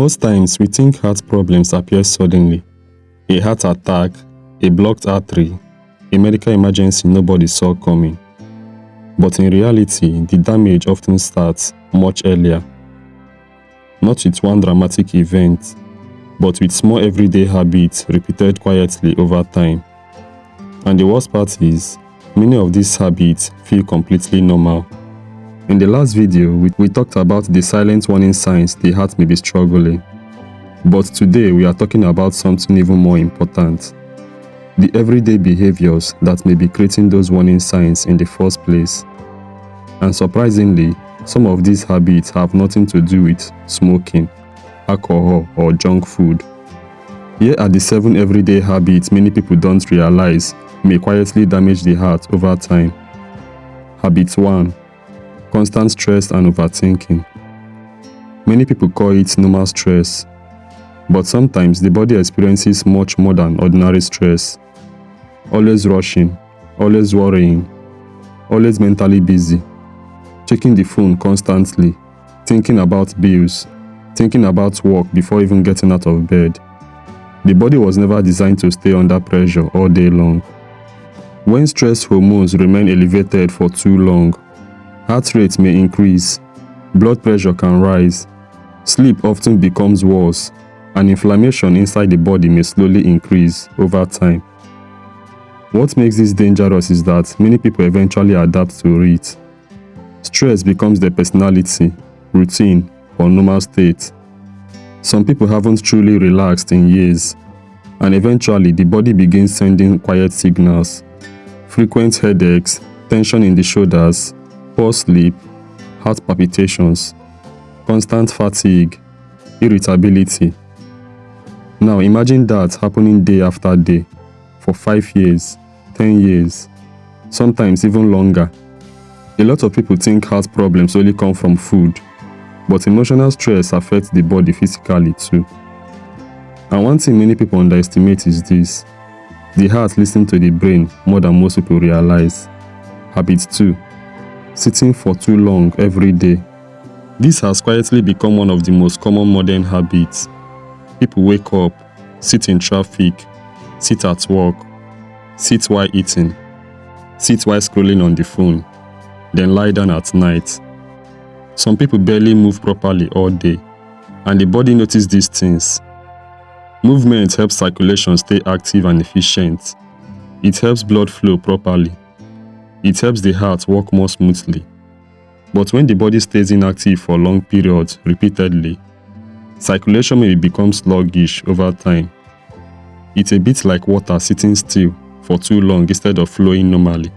Most times, we think heart problems appear suddenly. A heart attack, a blocked artery, a medical emergency nobody saw coming. But in reality, the damage often starts much earlier. Not with one dramatic event, but with small everyday habits repeated quietly over time. And the worst part is, many of these habits feel completely normal. In the last video, we talked about the silent warning signs the heart may be struggling. But today, we are talking about something even more important. The everyday behaviors that may be creating those warning signs in the first place. And surprisingly, some of these habits have nothing to do with smoking, alcohol, or junk food. Here are the 7 everyday habits many people don't realize may quietly damage the heart over time. Habit 1. Constant stress and overthinking. Many people call it normal stress, but sometimes the body experiences much more than ordinary stress. Always rushing, always worrying, always mentally busy, checking the phone constantly, thinking about bills, thinking about work before even getting out of bed. The body was never designed to stay under pressure all day long. When stress hormones remain elevated for too long, heart rate may increase, blood pressure can rise, sleep often becomes worse, and inflammation inside the body may slowly increase over time. What makes this dangerous is that many people eventually adapt to it. Stress becomes their personality, routine, or normal state. Some people haven't truly relaxed in years, and eventually the body begins sending quiet signals. Frequent headaches, tension in the shoulders, poor sleep, heart palpitations, constant fatigue, irritability. Now imagine that happening day after day, for 5 years, 10 years, sometimes even longer. A lot of people think heart problems only come from food, but emotional stress affects the body physically too. And one thing many people underestimate is this: the heart listens to the brain more than most people realize. Habit 2. Sitting for too long every day. This has quietly become one of the most common modern habits. People wake up, sit in traffic, sit at work, sit while eating, sit while scrolling on the phone, then lie down at night. Some people barely move properly all day, and the body notices these things. Movement helps circulation stay active and efficient. It helps blood flow properly. It helps the heart work more smoothly. But when the body stays inactive for long periods repeatedly, circulation may become sluggish over time. It's a bit like water sitting still for too long instead of flowing normally.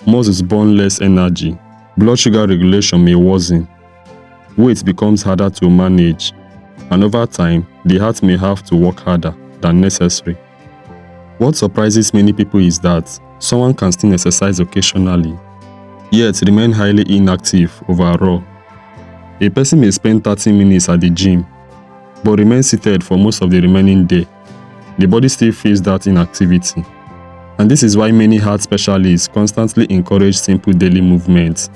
Muscles burn less energy, blood sugar regulation may worsen, weight becomes harder to manage, and over time, the heart may have to work harder than necessary. What surprises many people is that someone can still exercise occasionally, yet remain highly inactive overall. A person may spend 30 minutes at the gym, but remain seated for most of the remaining day. The body still feels that inactivity. And this is why many heart specialists constantly encourage simple daily movements,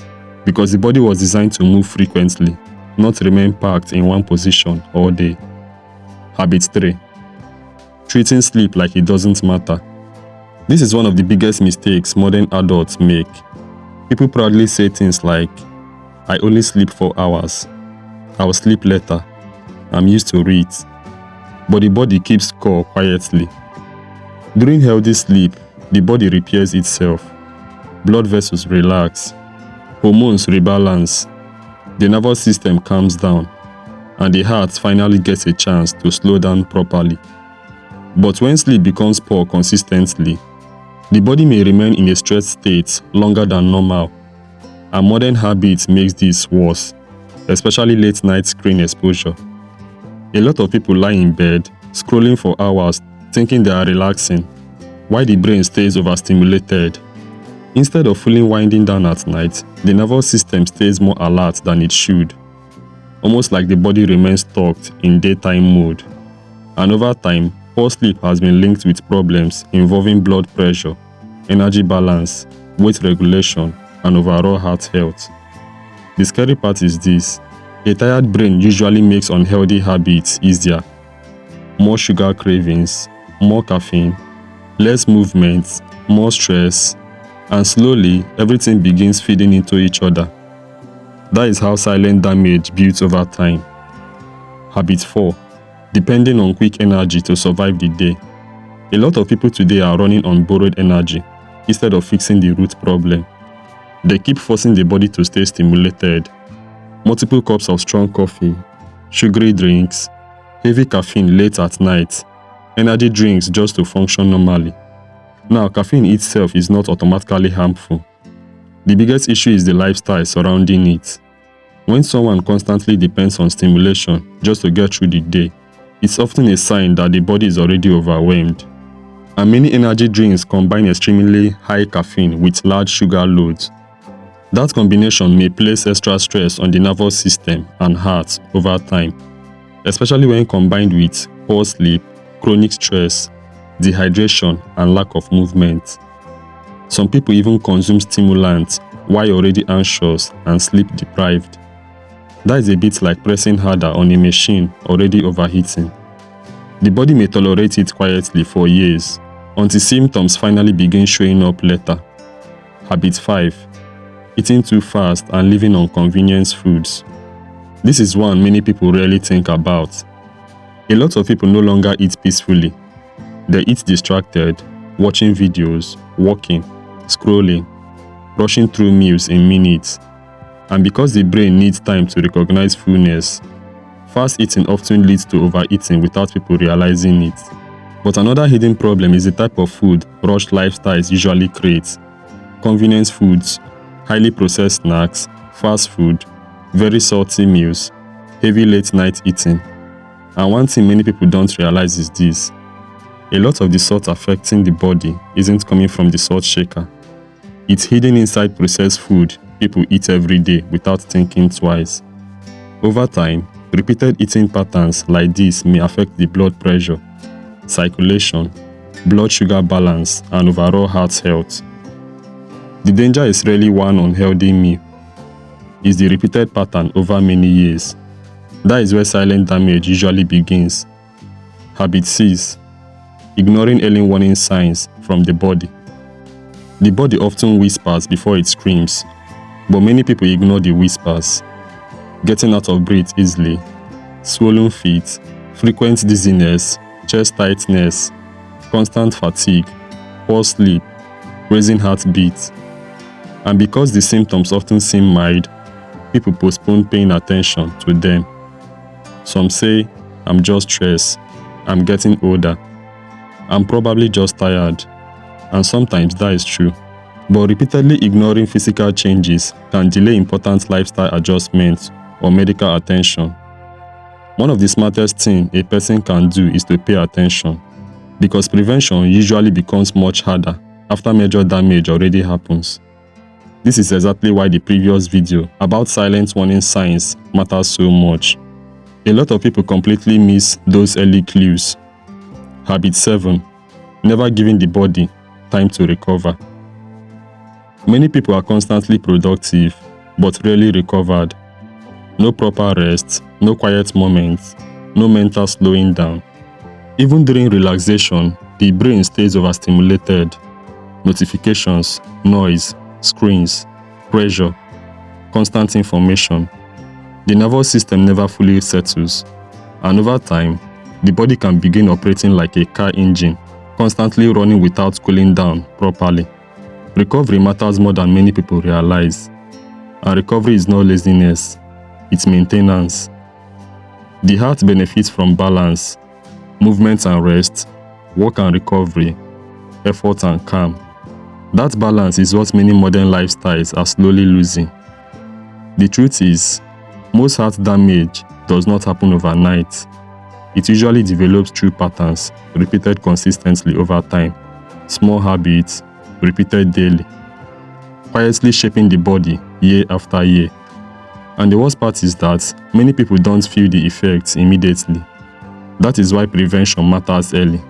because the body was designed to move frequently, not remain parked in one position all day. Habit 3. Treating sleep like it doesn't matter. This is one of the biggest mistakes modern adults make. People proudly say things like, "I only sleep 4 hours. I will sleep later. I'm used to it." But the body keeps score quietly. During healthy sleep, the body repairs itself. Blood vessels relax. Hormones rebalance. The nervous system calms down. And the heart finally gets a chance to slow down properly. But when sleep becomes poor consistently, the body may remain in a stressed state longer than normal. And modern habits makes this worse, especially late night screen exposure. A lot of people lie in bed, scrolling for hours, thinking they are relaxing, while the brain stays overstimulated. Instead of fully winding down at night, the nervous system stays more alert than it should, almost like the body remains stuck in daytime mode. And over time, poor sleep has been linked with problems involving blood pressure, energy balance, weight regulation, and overall heart health. The scary part is this: A tired brain usually makes unhealthy habits easier. More sugar cravings, more caffeine, less movement, more stress, and slowly everything begins feeding into each other. That is how silent damage builds over time. Habit 4. Depending on quick energy to survive the day. A lot of people today are running on borrowed energy instead of fixing the root problem. They keep forcing the body to stay stimulated. Multiple cups of strong coffee, sugary drinks, heavy caffeine late at night, energy drinks just to function normally. Now, caffeine itself is not automatically harmful. The biggest issue is the lifestyle surrounding it. When someone constantly depends on stimulation just to get through the day, it's often a sign that the body is already overwhelmed. And many energy drinks combine extremely high caffeine with large sugar loads. That combination may place extra stress on the nervous system and heart over time, especially when combined with poor sleep, chronic stress, dehydration, and lack of movement. Some people even consume stimulants while already anxious and sleep deprived. That is a bit like pressing harder on a machine already overheating. The body may tolerate it quietly for years until symptoms finally begin showing up later. Habit 5. Eating too fast and living on convenience foods. This is one many people rarely think about. A lot of people no longer eat peacefully. They eat distracted, watching videos, walking, scrolling, rushing through meals in minutes. And because the brain needs time to recognize fullness, fast eating often leads to overeating without people realizing it. But another hidden problem is the type of food rushed lifestyles usually create. Convenience foods, highly processed snacks, fast food, very salty meals, heavy late night eating. And one thing many people don't realize is this. A lot of the salt affecting the body isn't coming from the salt shaker. It's hidden inside processed food people eat every day without thinking twice. Over time, repeated eating patterns like this may affect the blood pressure, circulation, blood sugar balance, and overall heart health. The danger is rarely one unhealthy meal. It's the repeated pattern over many years. That is where silent damage usually begins. Habit 6. Ignoring early warning signs from the body. The body often whispers before it screams, but many people ignore the whispers. Getting out of breath easily, swollen feet, frequent dizziness, chest tightness, constant fatigue, poor sleep, raising heartbeat. And because the symptoms often seem mild, people postpone paying attention to them. Some say, I'm just stressed, I'm getting older, I'm probably just tired. And sometimes that is true. But repeatedly ignoring physical changes can delay important lifestyle adjustments or medical attention. One of the smartest things a person can do is to pay attention, because prevention usually becomes much harder after major damage already happens. This is exactly why the previous video about silent warning signs matters so much. A lot of people completely miss those early clues. Habit 7. Never giving the body time to recover. Many people are constantly productive, but rarely recovered. No proper rest, no quiet moments, no mental slowing down. Even during relaxation, the brain stays overstimulated. Notifications, noise, screens, pressure, constant information. The nervous system never fully settles, and over time, the body can begin operating like a car engine, constantly running without cooling down properly. Recovery matters more than many people realize, and recovery is not laziness, it's maintenance. The heart benefits from balance, movement and rest, work and recovery, effort and calm. That balance is what many modern lifestyles are slowly losing. The truth is, most heart damage does not happen overnight. It usually develops through patterns, repeated consistently over time, small habits, repeated daily, quietly shaping the body year after year. And the worst part is that many people don't feel the effects immediately. That is why prevention matters early,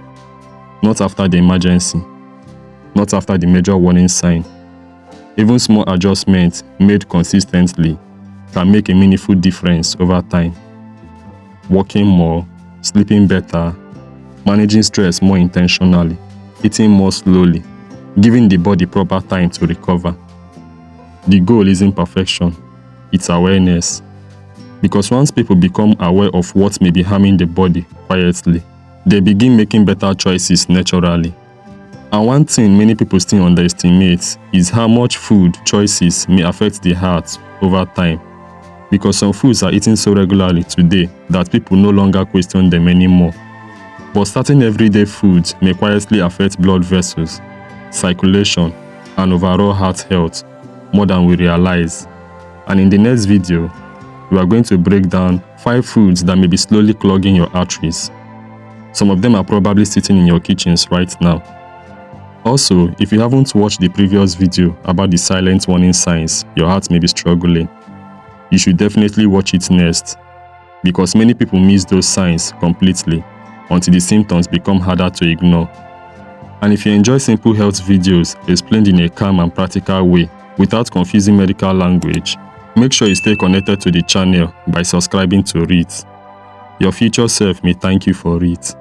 not after the emergency, not after the major warning sign. Even small adjustments made consistently can make a meaningful difference over time. Walking more, sleeping better, managing stress more intentionally, eating more slowly, giving the body proper time to recover. The goal isn't perfection, it's awareness. Because once people become aware of what may be harming the body quietly, they begin making better choices naturally. And one thing many people still underestimate is how much food choices may affect the heart over time. Because some foods are eaten so regularly today that people no longer question them anymore. But certain everyday foods may quietly affect blood vessels, circulation, and overall heart health more than we realize. And in the next video, we are going to break down 5 foods that may be slowly clogging your arteries. Some of them are probably sitting in your kitchens right now. Also, if you haven't watched the previous video about the silent warning signs your heart may be struggling, you should definitely watch it next, because many people miss those signs completely until the symptoms become harder to ignore. And if you enjoy simple health videos explained in a calm and practical way without confusing medical language, make sure you stay connected to the channel by subscribing to it. Your future self may thank you for it.